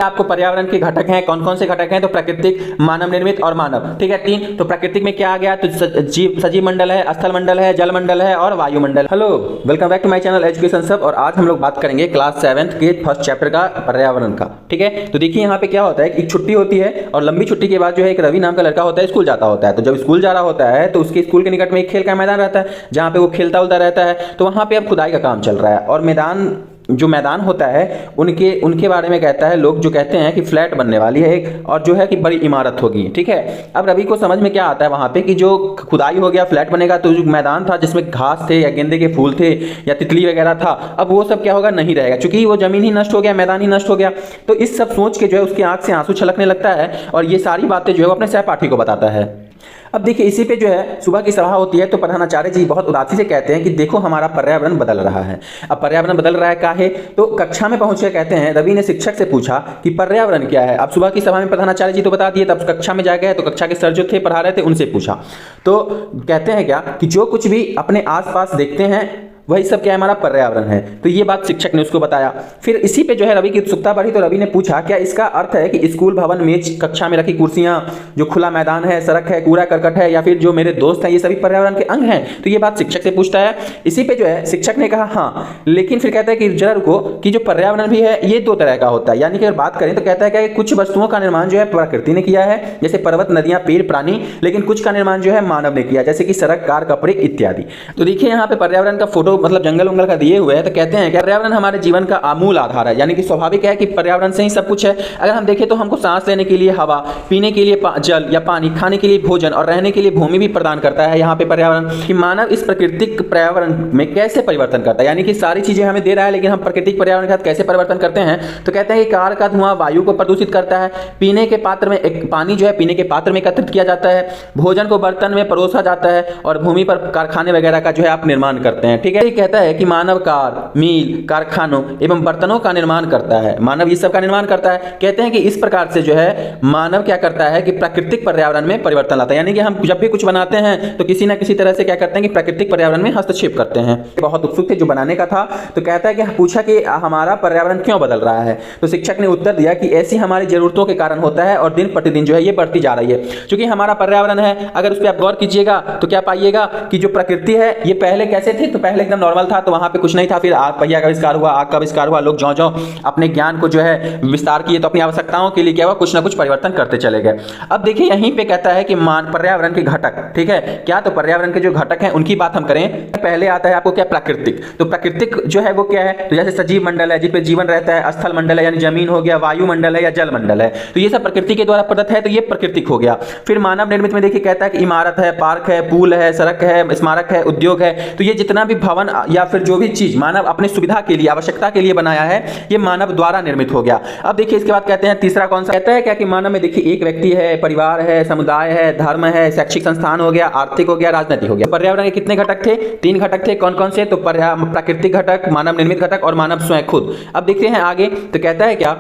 आपको पर्यावरण के घटक हैं, कौन कौन से घटक हैं? तो प्राकृतिक, मानव निर्मित और मानव। ठीक है, तीन। तो प्राकृतिक में क्या आ गया? तो सजीव मंडल है, स्थल मंडल है, जल मंडल है और वायुमंडल। Hello, welcome back to my channel education सब। और आज हम लोग बात करेंगे क्लास 7 के फर्स्ट चैप्टर का पर्यावरण का। ठीक है, तो देखिए यहाँ पे क्या होता है, एक छुट्टी होती है और लंबी छुट्टी के बाद जो है एक रवि नाम का लड़का होता है, स्कूल जाता होता है। तो जब स्कूल जा रहा होता है तो उसके स्कूल के निकट में एक खेल का मैदान रहता है जहाँ पे वो खेलता उलता रहता है। तो वहाँ पे अब खुदाई का काम चल रहा है और मैदान होता है उनके बारे में कहता है, लोग जो कहते हैं कि फ्लैट बनने वाली है एक, और जो है कि बड़ी इमारत होगी। ठीक है, अब रवि को समझ में क्या आता है वहां पे कि जो खुदाई हो गया, फ्लैट बनेगा, तो जो मैदान था जिसमें घास थे या गेंदे के फूल थे या तितली वगैरह था, अब वो सब क्या होगा, नहीं रहेगा, क्योंकि वो जमीन ही नष्ट हो गया, मैदान ही नष्ट हो गया। तो इस सब सोच के जो है उसकी आंख से आंसू छलकने लगता है और ये सारी बातें जो है वो अपने सहपाठी को बताता है। अब देखिए, इसी पे जो है सुबह की सभा होती है तो प्रधानाचार्य जी बहुत उदासी से कहते हैं कि देखो हमारा पर्यावरण बदल रहा है। अब पर्यावरण बदल रहा है काहे? तो कक्षा में पहुंचे कहते हैं, रवि ने शिक्षक से पूछा कि पर्यावरण क्या है। अब सुबह की सभा में प्रधानाचार्य जी तो बता दिए, तब कक्षा में जा गए तो कक्षा के सर जो थे पढ़ा रहे थे उनसे पूछा। तो कहते हैं क्या कि जो कुछ भी अपने आसपास देखते हैं वही सब क्या है, हमारा पर्यावरण है। तो ये बात शिक्षक ने उसको बताया। फिर इसी पे जो है रवि की उत्सुकता बढ़ी तो रवि ने पूछा, क्या इसका अर्थ है कि स्कूल भवन, मेज, कक्षा में रखी कुर्सियां, जो खुला मैदान है, सड़क है, कूड़ा करकट है, या फिर जो मेरे दोस्त हैं, ये सभी पर्यावरण के अंग हैं? तो ये बात शिक्षक से पूछता है। इसी पे जो है शिक्षक ने कहा हाँ, लेकिन फिर कहता है कि जरा रुको, कि जो पर्यावरण भी है ये दो तरह का होता है। यानी कि अगर बात करें तो कहता है कि कुछ वस्तुओं का निर्माण जो है प्रकृति ने किया है, जैसे पर्वत, नदियां, पेड़, प्राणी, लेकिन कुछ का निर्माण जो है मानव ने किया, जैसे कि सड़क, कार, कपड़े इत्यादि। तो देखिए यहाँ पे पर्यावरण का फोटो मतलब जंगल उंगल का दिए हुए हैं। तो कहते हैं कि पर्यावरण हमारे जीवन का आमूल आधार है, यानी कि स्वाभाविक है कि पर्यावरण से ही सब कुछ है। अगर हम देखें तो हमको सांस लेने के लिए हवा, पीने के लिए जल या पानी, खाने के लिए भोजन और रहने के लिए भूमि भी प्रदान करता है यहाँ पे पर्यावरण। कि मानव इस प्राकृतिक पर्यावरण में कैसे परिवर्तन करता है, यानी कि सारी चीजें हमें दे रहा है लेकिन हम प्राकृतिक पर्यावरण के साथ कैसे परिवर्तन करते हैं? तो कहते हैं कि कार का धुआं वायु को प्रदूषित करता है, पीने के पात्र में एक पानी जो है पीने के पात्र में एकत्रित किया जाता है, भोजन को बर्तन में परोसा जाता है और भूमि पर कारखाने वगैरह का जो है आप निर्माण करते हैं। ठीक है, ये कहता है कि मानव कार, मील, कारखानों एवं बर्तनों का निर्माण करता है, मानव ये सब का निर्माण करता है। कहते हैं कि इस प्रकार से जो है मानव क्या करता है कि प्राकृतिक पर्यावरण में परिवर्तन लाता है, यानी कि हम जब भी कुछ बनाते हैं तो किसी ना किसी तरह से क्या करते हैं कि प्राकृतिक पर्यावरण में हस्तक्षेप करते हैं। बहुत उत्सुक थे जो बनाने का था, तो कहता है कि पूछा कि हमारा पर्यावरण क्यों बदल रहा है? तो शिक्षक ने उत्तर दिया कि ऐसी हमारी जरूरतों के कारण होता है और दिन प्रतिदिन जो है ये बढ़ती जा रही है। क्योंकि हमारा पर्यावरण है, अगर उस पर आप गौर कीजिएगा तो क्या पाइएगा कि जो प्रकृति है ये पहले कैसे थे? तो पहले एकदम नॉर्मल था, तो वहां पे कुछ नहीं था। फिर आग पहिया का आविष्कार हुआ, आग का आविष्कार हुआ, लोग ज्यों ज्यों अपने ज्ञान को जो है विस्तार किए तो अपनी आवश्यकताओं के लिए क्या हुआ, कुछ ना कुछ परिवर्तन करते चले गए। अब देखिए यहीं पे कहता है कि पर्यावरण के घटक, ठीक है क्या? तो पर्यावरण के जो घटक हैं उनकी बात हम करें, पहले आता है आपको क्या, प्राकृतिक। तो प्राकृतिक जो है वो क्या है? तो जैसे सजीव मंडल है जिस पे जीवन रहता है, स्थल मंडल है यानी जमीन हो गया, वायुमंडल है या जल मंडल है, तो ये सब प्रकृति के द्वारा प्रदत्त है, तो ये प्राकृतिक हो गया। फिर मानव निर्मित में देखिए कहता है कि इमारत है, पार्क है, पुल है, सड़क है, स्मारक है, उद्योग है, तो ये जितना भी भवन या फिर जो भी चीज मानव अपनी सुविधा के लिए, आवश्यकता के लिए बनाया है, ये मानव द्वारा निर्मित हो गया। अब देखिए इसके बाद कहते हैं तीसरा कौन सा? कहता है क्या कि मानव में देखिए एक व्यक्ति है, परिवार है, समुदाय है, धर्म है, शैक्षिक संस्थान हो गया, आर्थिक हो गया, राजनीतिक हो गया। पर्यावरण के कितने घटक थे? 3 घटक थे। कौन कौन से? तो प्राकृतिक घटक, मानव निर्मित घटक और मानव स्वयं खुद। अब देखते हैं आगे, तो कहता है क्या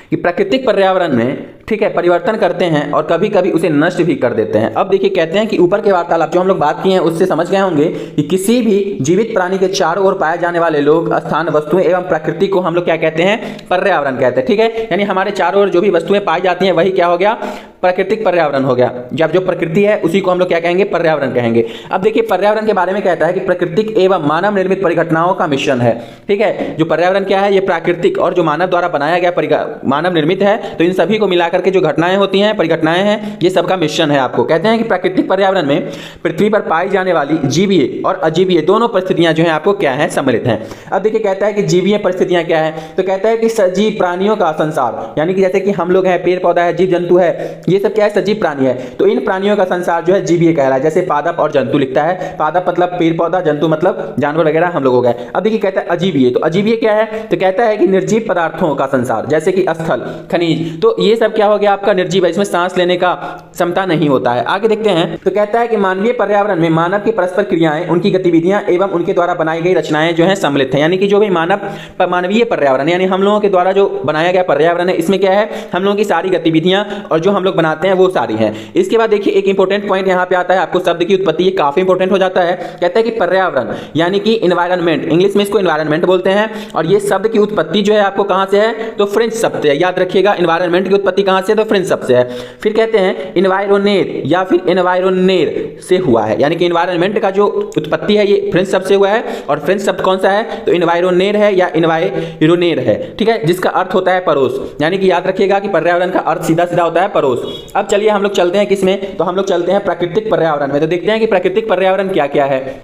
कि प्राकृतिक पर्यावरण में ठीक है परिवर्तन करते हैं और कभी कभी उसे नष्ट भी कर देते हैं। अब देखिए कहते हैं कि ऊपर के वार्तालाप जो हम लोग बात किए हैं उससे समझ गए होंगे कि किसी भी जीवित प्राणी के चारों ओर पाए जाने वाले लोग, स्थान, वस्तुएं एवं प्रकृति को हम लोग क्या कहते हैं? पर्यावरण कहते हैं। ठीक है, यानी हमारे चारों ओर जो भी वस्तुएं पाई जाती हैं वही क्या हो गया? प्राकृतिक पर्यावरण हो गया। जब जो प्रकृति है उसी को हम लोग क्या कहेंगे? पर्यावरण कहेंगे। अब देखिए पर्यावरण के बारे में कहता है कि प्राकृतिक एवं मानव निर्मित परिघटनाओं का मिश्रण है। ठीक है, जो पर्यावरण क्या है? ये प्राकृतिक और जो मानव द्वारा बनाया गया मानव निर्मित है, तो इन सभी को मिलाकर के जो घटनाएं होती हैं, परिघटनाएं हैं, ये सबका मिश्रण है। आपको कहते हैं कि प्राकृतिक पर्यावरण में पृथ्वी पर पाई जाने वाली जीवीय और अजीवीय दोनों परिस्थितियां जो है आपको क्या है? सम्मिलित हैं। अब देखिए कहता है कि जीवीय परिस्थितियां क्या है? तो कहता है कि सजीव प्राणियों का संसार, यानी कि जैसे कि हम लोग हैं, पेड़ पौधा है, जीव जंतु है, ये सब क्या है? सजीव प्राणी है। तो इन प्राणियों का संसार जो है जीवीय कहलाता है। जैसे पादप और जंतु लिखता है, पादप मतलब पेड़ पौधा, जंतु मतलब जानवर वगैरह हम लोग हो गए। अब देखिए कहता है अजीवीय, तो अजीवीय क्या है? तो कहता है कि निर्जीव पदार्थों का संसार, जैसे कि स्थल, खनिज, तो ये सब क्या क्या हो गया आपका निर्जीव है, इसमें सांस लेने का क्षमता नहीं होता है। आगे देखते हैं तो कहता है कि मानवीय पर्यावरण में मानव की परस्पर क्रियाएं, उनकी गतिविधियां एवं उनके द्वारा बनाई गई रचनाएं जो हैं सम्मिलित हैं। यानी कि जो भी मानवीय पर्यावरण यानी हम लोगों के द्वारा जो बनाया गया पर्यावरण है, इसमें क्या है, हम लोगों की सारी गतिविधियां और जो हम लोग बनाते हैं वो सारी हैं। इसके बाद देखिए एक इंपॉर्टेंट पॉइंट यहाँ पे आता है, आपको शब्द की उत्पत्ति, ये काफी इंपॉर्टेंट हो जाता है। कहता है कि पर्यावरण यानी कि एनवायरनमेंट, इंग्लिश में इसको एनवायरनमेंट बोलते हैं, और ये शब्द की उत्पत्ति जो है आपको कहां से है, तो फ्रेंच शब्द है। याद रखिएगा एनवायरनमेंट की उत्पत्ति कहां से है, तो फ्रेंच शब्द से है। फिर कहते हैं एनवायरोनेर या फिर एनवायरोनेर से हुआ है, यानी कि एनवायरनमेंट का जो उत्पत्ति है ये फ्रेंच शब्द से हुआ है, और फ्रेंच शब्द कौन सा है, तो एनवायरोनेर है या एनवायरोनेर है, ठीक है, जिसका अर्थ होता है पड़ोस। यानी कि याद रखिएगा कि पर्यावरण का अर्थ सीधा सीधा होता है पड़ोस। अब चलिए हम लोग चलते हैं किसमें, तो हम लोग चलते हैं प्राकृतिक पर्यावरण में। तो देखते हैं कि प्राकृतिक पर्यावरण क्या क्या है।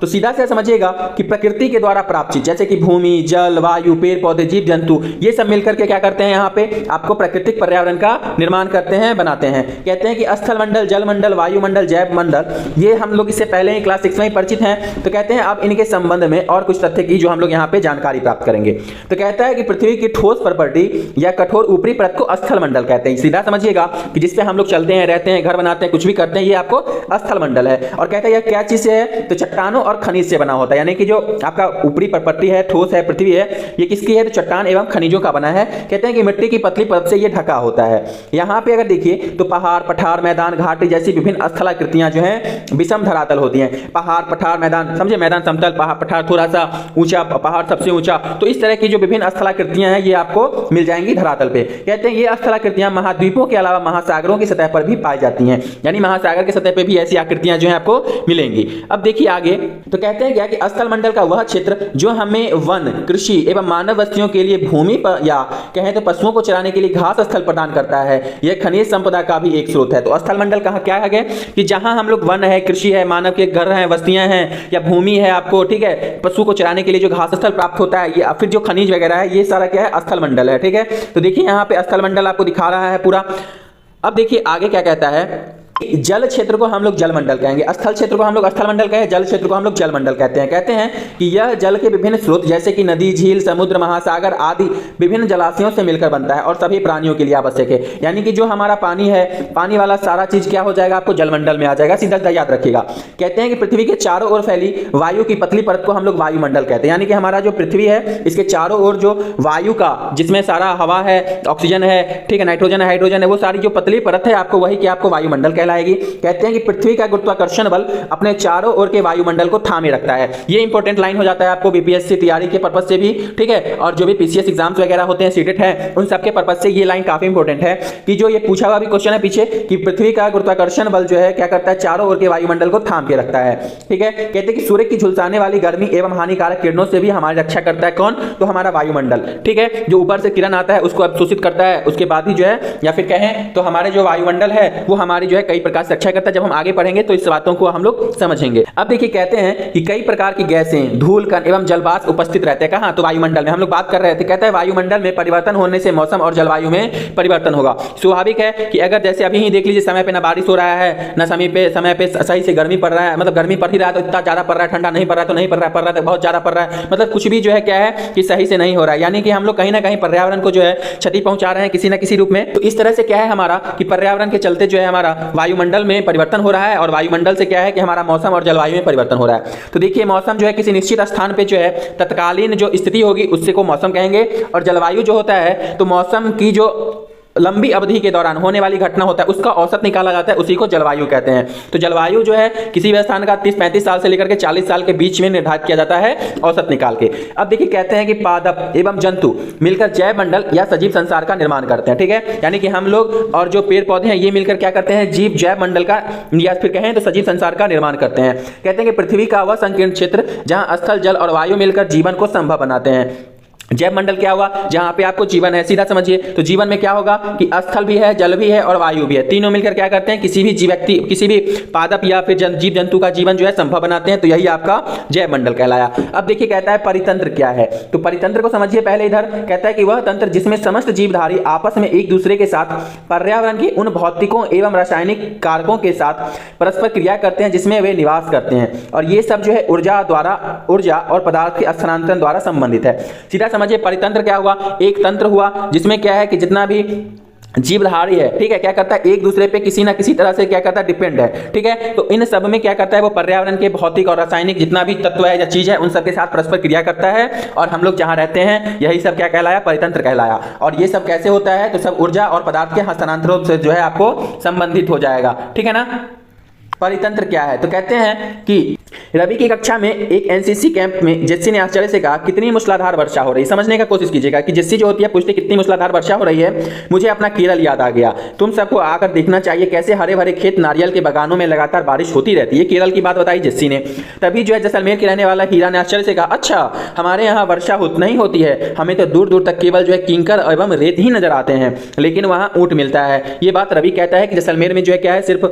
तो सीधा से समझिएगा कि प्रकृति के द्वारा प्राप्त चीज जैसे कि भूमि, जल, वायु, पेड़ पौधे, जीव जंतु, ये सब मिलकर के क्या करते हैं, यहाँ पे आपको प्राकृतिक पर्यावरण का निर्माण करते हैं, बनाते हैं। कहते हैं कि स्थल मंडल, जल मंडल, वायुमंडल, जैव मंडल, ये हम लोग इससे पहले ही क्लास 6 में ही परिचित हैं। तो कहते हैं अब इनके संबंध में और कुछ तथ्य की जो हम लोग यहाँ पे जानकारी प्राप्त करेंगे। तो कहता है कि पृथ्वी की ठोस प्रॉपर्टी या कठोर ऊपरी परत को स्थल मंडल कहते हैं। सीधा समझिएगा कि जिसपे हम लोग चलते हैं, रहते हैं, घर बनाते हैं, कुछ भी करते हैं, ये आपको स्थल मंडल है। और कहता है यह क्या चीज से है, तो चट्टानों और खनिज से बना होता है। यानी कि जो आपका ऊपरी प्रॉपर्टी है, ठोस है, पृथ्वी है, ये किसकी है, तो चट्टान एवं खनिजों का बना है। कहते हैं कि मिट्टी की पतली परत से ये ढका होता है। यहाँ पे अगर देखिए तो पहाड़, पठार, मैदान, घाटी जैसी विभिन्न स्थलाकृतियां जो हैं विषम धरातल होती हैं। पहाड़, पठार, मैदान, समझे, मैदान समतल, पहाड़, पठार थोड़ा सा ऊंचा, पहाड़ सबसे ऊंचा, तो इस तरह की जो विभिन्न स्थलाकृतियां हैं ये आपको मिल जाएंगी धरातल पे। कहते हैं ये स्थलाकृतियां महाद्वीपों के अलावा महासागरों की सतह पर भी पाई जाती हैं, यानी महासागर की सतह पे भी ऐसी आकृतियां जो है आपको मिलेंगी। अब देखिए आगे, तो कहते हैं क्या कि स्थल मंडल का वह क्षेत्र जो हमें वन, कृषि एवं मानव बस्तियों के लिए भूमि पर या कहें तो पशुओं को चराने के लिए घास स्थल प्रदान करता है, यह खनिज संपदा का भी एक स्रोत है। तो स्थल मंडल कहाँ क्या है कि जहां हम लोग वन है, कृषि है, मानव के घर हैं, बस्तियां हैं, या भूमि है आपको, ठीक है, पशु को चराने के लिए जो घास स्थल प्राप्त होता है, या फिर जो खनिज वगैरह है, ये सारा क्या है, स्थल मंडल है, ठीक है। तो देखिए यहाँ पे स्थल मंडल आपको दिखा रहा है पूरा। अब देखिए आगे क्या कहता है, जल क्षेत्र को हम लोग जल मंडल कहेंगे, स्थल क्षेत्र को हम लोग स्थल मंडल कहें, जल क्षेत्र को हम लोग जल मंडल कहते हैं। कहते हैं कि यह जल के विभिन्न स्रोत जैसे कि नदी, झील, समुद्र, महासागर आदि विभिन्न जलाशयों से मिलकर बनता है और सभी प्राणियों के लिए आवश्यक है। यानी कि जो हमारा पानी है, पानी वाला सारा चीज क्या हो जाएगा, आपको जल मंडल में आ जाएगा, सीधा सीधा याद रखिएगा। कहते हैं कि पृथ्वी के चारों ओर फैली वायु की पतली परत को हम लोग वायुमंडल कहते हैं। यानी कि हमारा जो पृथ्वी है, इसके चारों ओर जो वायु का, जिसमें सारा हवा है, ऑक्सीजन है, ठीक है, नाइट्रोजन है, हाइड्रोजन है, वो सारी जो पतली परत है आपको वही क्या आपको वायुमंडल कहलाएगी। कहते हैं कि पृथ्वी का गुरुत्वाकर्षण बल अपने चारों ओर के वायुमंडल को थामे रखता है। ये इंपॉर्टेंट लाइन हो जाता है आपको बीपीएससी तैयारी के पर्पस से भी, ठीक है, और जो भी पीसीएस एग्जाम्स वगैरह होते हैं, सीटेट है, उन सबके पर्पस से ये लाइन काफी इंपॉर्टेंट है कि जो ये पूछा हुआ भी क्वेश्चन है पीछे कि पृथ्वी का गुरुत्वाकर्षण बल जो है क्या करता है, चारों ओर के वायुमंडल को थाम के रखता है, ठीक है। कहते हैं कि सूर्य की झुलसाने वाली गर्मी एवं हानिकारक किरणों से भी हमारी रक्षा करता है कौन, तो हमारा वायुमंडल, ठीक है। जो ऊपर से किरण आता है उसको अवशोषित करता है, उसके बाद ही जो है, या फिर कहें तो हमारे जो वायुमंडल है वो हमारी जो है कई प्रकार से रक्षा करता है। जब हम आगे पढ़ेंगे तो इस बातों को हम लोग समझेंगे। अब देखिए कहते हैं कि कई प्रकार की गैसें, धूल कण एवं जलवाष्प उपस्थित रहते हैं कहां, तो वायुमंडल में। हम लोग बात कर रहे थे, कहता है वायुमंडल में परिवर्तन होने से मौसम और जलवायु में परिवर्तन होगा। स्वाभाविक है कि अगर जैसे अभी ही देख लीजिए समय पे ना बारिश हो रहा है, ना समय पे सही से गर्मी पड़ रहा है, मतलब गर्मी पड़ ही रहा है तो इतना ज्यादा पड़ रहा है, ठंडा नहीं पड़ रहा है तो नहीं पड़ रहा है, पड़ रहा है तो बहुत ज्यादा पड़ रहा है, मतलब कुछ भी जो है क्या है कि सही से नहीं हो रहा है। यानी कि हम लोग कहीं ना कहीं पर्यावरण को जो है क्षति पहुंचा रहे हैं किसी ना किसी रूप में। तो इस तरह से क्या है हमारा कि पर्यावरण के चलते जो है हमारा वायुमंडल में परिवर्तन हो रहा है, और वायुमंडल से क्या है कि हमारा मौसम और जलवायु में परिवर्तन हो रहा है। तो देखिए मौसम जो है किसी निश्चित स्थान पे जो है तत्कालीन जो स्थिति होगी उससे को मौसम कहेंगे, और जलवायु जो होता है तो मौसम की जो लंबी अवधि के दौरान होने वाली घटना होता है उसका औसत निकाला जाता है, उसी को जलवायु कहते हैं। तो जलवायु जो है किसी भी स्थान का 30-35 साल से लेकर के 40 साल के बीच में निर्धारित किया जाता है औसत निकाल के। अब देखिए कहते हैं कि पादप एवं जंतु मिलकर जैव मंडल या सजीव संसार का निर्माण करते हैं, ठीक है। यानी कि हम लोग और जो पेड़ पौधे हैं ये मिलकर क्या करते हैं, जीव जैव मंडल का या फिर कहें तो सजीव संसार का निर्माण करते हैं। कहते हैं कि पृथ्वी का वह संकीर्ण क्षेत्र जहां स्थल, जल और वायु मिलकर जीवन को संभव बनाते हैं। जैव मंडल क्या हुआ, जहां पे आपको जीवन है, सीधा समझिए। तो जीवन में क्या होगा कि स्थल भी है, जल भी है और वायु भी है, तीनों मिलकर क्या करते हैं किसी भी जीव व्यक्ति, किसी भी पादप या फिर जीव जंतु का जीवन जो है संभव बनाते हैं। तो यही आपका जैव मंडल कहलाया। अब देखिए कहता है परितंत्र क्या है, तो परितंत्र को समझिए पहले। इधर कहता है कि वह तंत्र जिसमें समस्त जीवधारी आपस में एक दूसरे के साथ पर्यावरण के उन भौतिकों एवं रासायनिक कारकों के साथ परस्पर क्रिया करते हैं जिसमें वे निवास करते हैं, और ये सब जो है ऊर्जा और पदार्थ के स्थानांतरण द्वारा संबंधित है। सीधा समझिए परितंत्र क्या हुआ, एक तंत्र हुआ जिसमें क्या है कि जितना भी जीवधारी है, ठीक है, क्या करता है, एक दूसरे पे किसी ना किसी तरह से क्या करता है, डिपेंड है, ठीक है। तो इन सब में क्या करता है, वो पर्यावरण के भौतिक और रासायनिक जितना भी तत्व है या चीज है उन सब के साथ परस्पर क्रिया करता है, और हम लोग जहां रहते हैं यही सब क्या कहलाया, परितंत्र कहलाया। और ये सब कैसे होता है, तो सब ऊर्जा और पदार्थ के हस्तांतरण से जो है आपको संबंधित हो जाएगा, ठीक है ना। परितंत्र क्या है, तो कहते हैं कि रवि की कक्षा में एक एनसीसी कैंप में जेस्सी ने आश्चर्य से कहा, कितनी मूसलाधार वर्षा हो रही। समझने का कोशिश कीजिएगा कि जेस्सी जो होती है पूछती कितनी मूसलाधार वर्षा हो रही है। मुझे अपना केरल याद आ गया, तुम सबको आकर देखना चाहिए कैसे हरे भरे खेत, नारियल के बागानों में लगातार बारिश होती रहती है। केरल की बात बताई जेस्सी ने। तभी जो है जैसलमेर के रहने वाला हीरा ने आश्चर्य से कहा, अच्छा हमारे यहाँ वर्षा नहीं होती है, हमें तो दूर दूर तक केवल जो है कींकर एवं रेत ही नजर आते हैं, लेकिन वहाँ ऊँट मिलता है। ये बात रवि कहता है कि जैसलमेर में जो है क्या है, सिर्फ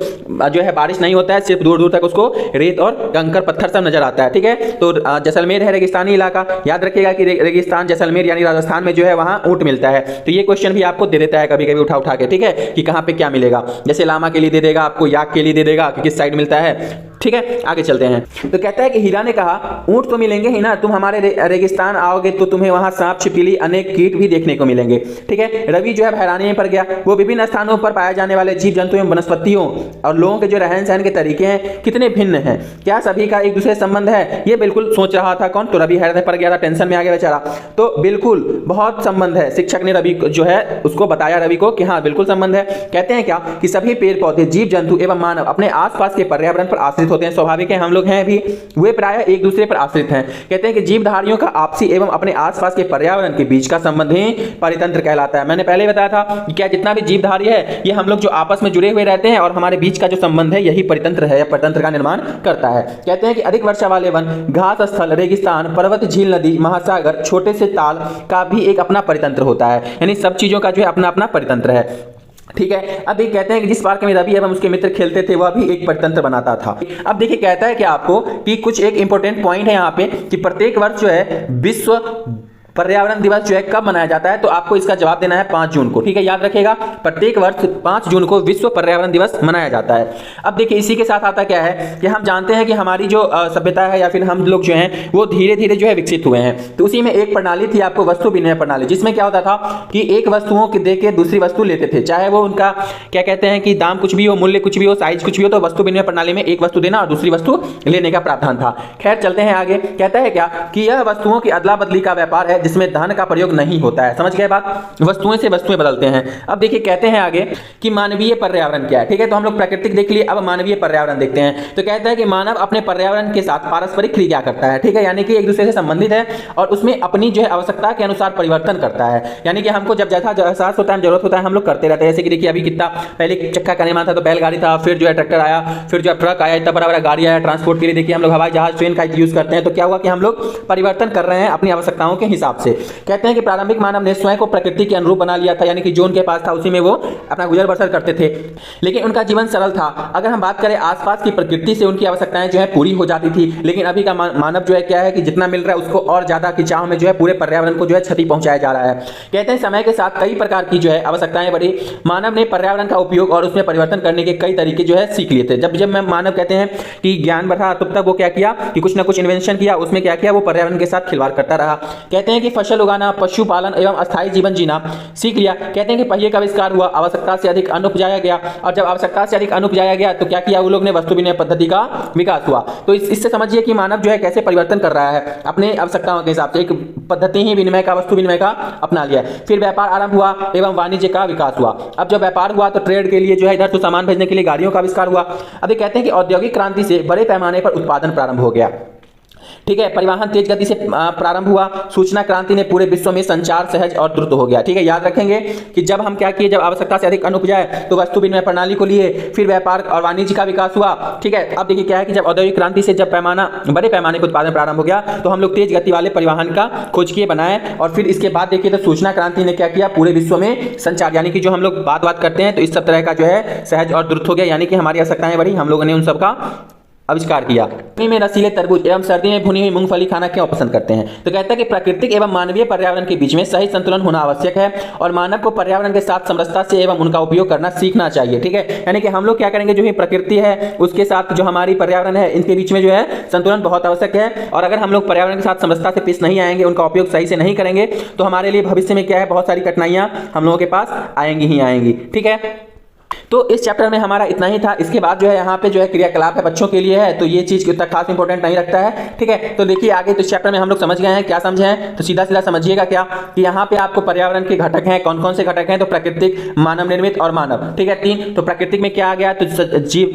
जो है बारिश नहीं होता है, सिर्फ दूर दूर तक उसको रेत और कंकर पत्थर सब नजर आता है, ठीक है। तो जैसलमेर है रेगिस्तानी इलाका, याद रखिएगा कि रेगिस्तान जैसलमेर यानी राजस्थान में जो है वहां ऊंट मिलता है। तो ये क्वेश्चन भी आपको दे देता है कभी कभी उठा के, ठीक है, कि कहां पे क्या मिलेगा। जैसे लामा के लिए दे देगा, आपको याक के लिए दे देगा कि किस साइड मिलता है, ठीक है। आगे चलते हैं। तो कहता है कि हीरा ने कहा, ऊंट तो मिलेंगे ही ना, तुम हमारे रेगिस्तान आओगे तो तुम्हें वहां सांप छिपकली अनेक कीट भी देखने को मिलेंगे, ठीक है। रवि जो है हैरानी में पड़ गया। वो विभिन्न स्थानों पर पाए जाने वाले जीव जंतु एवं वनस्पतियों और लोगों के जो रहन सहन के तरीके हैं कितने भिन्न हैं, क्या सभी का एक दूसरे से संबंध है, ये बिल्कुल सोच रहा था कौन, तो रवि हैरान पड़ गया था, टेंशन में आ गया बेचारा। तो बिल्कुल बहुत संबंध है। शिक्षक ने रवि जो है उसको बताया रवि को कि हाँ बिल्कुल संबंध है। कहते हैं क्या कि सभी पेड़ पौधे, जीव जंतु एवं मानव अपने आसपास के पर्यावरण पर आश्रित होते हैं। स्वाभाविक है, हम लोग हैं भी, वे प्रायः एक दूसरे पर आश्रित हैं। कहते हैं कि जीवधारियों का आपसी एवं अपने आसपास के पर्यावरण के बीच का संबंध ही परितंत्र कहलाता है। मैंने पहले बताया था कि क्या जितना भी जीवधारी है ये हम लोग जो आपस में जुड़े हुए रहते हैं और हमारे बीच का जो संबंध है यही परितंत्र है या परितंत्र का निर्माण करता है। कहते हैं कि अधिक वर्षा वाले वन, घास स्थल, रेगिस्तान, पर्वत, झील, नदी, महासागर, छोटे से ताल का भी एक अपना परितंत्र होता है, यानी सब चीजों का जो है अपना अपना परितंत्र है, ठीक है। अब ये कहते हैं कि जिस पार्क में रवि एवं उसके मित्र खेलते थे वह भी एक परितंत्र बनाता था। अब देखिए कहता है कि आपको कि कुछ एक इंपॉर्टेंट पॉइंट है यहाँ पे कि प्रत्येक वर्ष जो है विश्व पर्यावरण दिवस जो है कब मनाया जाता है, तो आपको इसका जवाब देना है 5 जून को, ठीक है। याद रखिएगा प्रत्येक वर्ष 5 जून को विश्व पर्यावरण दिवस मनाया जाता है। अब देखिए इसी के साथ आता क्या है कि हम जानते हैं कि हमारी जो सभ्यता है या फिर हम लोग जो हैं वो धीरे धीरे जो है विकसित हुए हैं। तो उसी में एक प्रणाली थी आपको वस्तु विनिमय प्रणाली, जिसमें क्या होता था कि एक वस्तुओं के दे के दूसरी वस्तु लेते थे, चाहे वो उनका क्या कहते हैं कि दाम कुछ भी हो, मूल्य कुछ भी हो, साइज कुछ भी हो, तो वस्तु विनिमय प्रणाली में एक वस्तु देना और दूसरी वस्तु लेने का प्रावधान था। खैर चलते हैं आगे। कहता है क्या कि यह वस्तुओं की अदला बदली का व्यापार है जिसमें धन का नहीं होता है। समझ गए बात, वस्तुएं से वस्तुएं बदलते हैं। अब देखिए कहते हैं आगे कि मानवीय पर्यावरण क्या है, ठीक है। तो हम लोग प्राकृतिक देख लिए, अब मानवीय पर्यावरण देखते हैं। तो कहता है कि मानव अपने पर्यावरण के साथ पारस्परिक क्रिया करता है, ठीक है, यानी कि एक दूसरे से संबंधित है और उसमें अपनी जो है आवश्यकता के अनुसार परिवर्तन करता है, यानी कि हमको जब जैसा एहसास होता है, जरूरत होता है, हम लोग करते रहते हैं। जैसे कि देखिए अभी कितना पहले चक्का का निर्माण था तो बैलगाड़ी था, फिर जो है ट्रैक्टर आया, फिर जो है ट्रक आया, इतना बड़ा बड़ा गाड़ी आया ट्रांसपोर्ट के लिए। देखिए हम लोग हवाई जहाज, ट्रेन का यूज करते हैं। तो क्या हुआ कि हम लोग परिवर्तन कर रहे हैं अपनी आवश्यकताओं के हिसाब से। कहते हैं कि प्रारंभिक मानव ने स्वयं को प्रकृति के अनुरूप बना लिया था, यानी कि जो उनके पास था उसी में वो अपना गुजर बसर करते थे, लेकिन उनका जीवन सरल था। अगर हम बात करें आसपास की प्रकृति से उनकी आवश्यकताएं जो है पूरी हो जाती थी, लेकिन अभी का मानव जो है क्या है कि जितना मिल रहा है उसको और ज्यादा की चाह में जो है पूरे पर्यावरण को जो है क्षति पहुंचाया जा रहा है। कहते हैं समय के साथ कई प्रकार की जो है आवश्यकताएं बढ़ी, मानव ने पर्यावरण का उपयोग और उसमें परिवर्तन करने के कई तरीके जो है सीख लिए थे। जब जब मानव कहते हैं कि ज्ञान बढ़ा तब तक वो क्या किया कि कुछ ना कुछ इन्वेंशन किया, उसमें क्या किया वो पर्यावरण के साथ खिलवाड़ करता रहा। कहते हैं कि फसल उगाना, पशुपालन एवं अस्थायी जीवन जीना सीख लिया। कहते हैं कि पहिए का आविष्कार हुआ, आवश्यकता से अधिक अन्न उपजाया गया, और जब आवश्यकता से अधिक अन्न उपजाया गया तो क्या किया वो लोग ने, वस्तु विनिमय पद्धति का विकास हुआ। तो इससे समझिए कि मानव जो है कैसे परिवर्तन कर रहा है अपने आवश्यकताओं के हिसाब से, एक पद्धति ही विनिमय का, वस्तु विनिमय का अपना लिया। फिर व्यापार आरंभ हुआ एवं वाणिज्य का विकास हुआ। अब जब व्यापार हुआ तो ट्रेड के लिए जो है इधर से सामान भेजने के लिए गाड़ियों का आविष्कार हुआ। अभी कहते हैं कि औद्योगिक क्रांति से बड़े पैमाने पर उत्पादन प्रारंभ हो गया, ठीक है। परिवहन तेज गति से प्रारंभ हुआ। सूचना क्रांति ने पूरे विश्व में संचार सहज और द्रुत हो गया, ठीक है। याद रखेंगे कि जब हम क्या किए, जब आवश्यकता से अधिक अन्न उपजाए तो वस्तु विनिमय प्रणाली को लिए, फिर व्यापार और वाणिज्य का विकास हुआ, ठीक है। अब देखिए क्या है कि जब औद्योगिक क्रांति से जब बड़े पैमाने पर उत्पादन प्रारंभ हो गया तो हम लोग तेज गति वाले परिवहन का खोज किए, बनाए, और फिर इसके बाद देखिए तो सूचना क्रांति ने क्या किया, पूरे विश्व में संचार, यानी कि जो हम लोग बात करते हैं तो इस सब तरह का जो है सहज और द्रुत हो गया, यानी कि हमारी आवश्यकताएं बढ़ी, हम लोगों ने उन सबका आविष्कार किया? गर्मी में रसीले तरबूज एवं सर्दी में भुनी हुई मूंगफली खाना क्यों पसंद करते हैं? तो कहता है कि प्राकृतिक एवं मानवीय पर्यावरण के बीच में सही संतुलन होना आवश्यक है और मानव को पर्यावरण के साथ समरसता से एवं उनका उपयोग करना सीखना चाहिए। ठीक है, यानी कि हम लोग क्या करेंगे, जो ही प्रकृति है उसके साथ जो हमारी पर्यावरण है इनके बीच में जो है संतुलन बहुत आवश्यक है। और अगर हम लोग पर्यावरण के साथ समरसता से पेश नहीं आएंगे, उनका उपयोग सही से नहीं करेंगे, तो हमारे लिए भविष्य में क्या है, बहुत सारी कठिनाइयां हम लोगों के पास आएंगी ही आएंगी। ठीक है, तो इस चैप्टर में हमारा इतना ही था। इसके बाद जो है यहाँ पे जो है क्रियाकलाप है बच्चों के लिए है, तो ये चीज उतना खास इंपॉर्टेंट नहीं रखता है। ठीक है, तो देखिए आगे तो इस चैप्टर में हम लोग समझ गए हैं, क्या समझे हैं, तो सीधा सीधा समझिएगा क्या कि यहाँ पे आपको पर्यावरण के घटक हैं, कौन कौन से घटक हैं, तो प्राकृतिक, मानव निर्मित और मानव। ठीक है, 3। तो प्राकृतिक में क्या आ गया, तो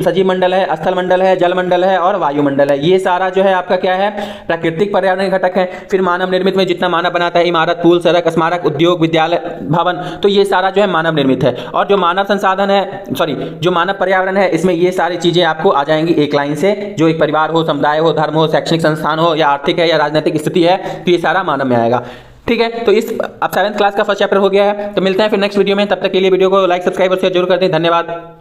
सजीव मंडल है, स्थल मंडल है, जल मंडल है और वायुमंडल है। ये सारा जो है आपका क्या है, प्राकृतिक पर्यावरण घटक है। फिर मानव निर्मित में जितना मानव बनाता है, इमारत, पुल, सड़क, स्मारक, उद्योग, विद्यालय, भवन, तो ये सारा जो है मानव निर्मित है। और जो मानव संसाधन है, जो मानव पर्यावरण है, इसमें ये सारी चीजें आपको आ जाएंगी एक लाइन से। जो एक परिवार हो, समुदाय हो, धर्म हो, शैक्षणिक संस्थान हो, या आर्थिक है या राजनीतिक स्थिति है, तो ये सारा मानव में आएगा। ठीक है, तो इस अब 7th क्लास का फर्स्ट चैप्टर हो गया है। तो मिलते हैं फिर नेक्स्ट वीडियो में, तब तक के लिए वीडियो को लाइक, सब्सक्राइब और शेयर जरूर कर दें। धन्यवाद।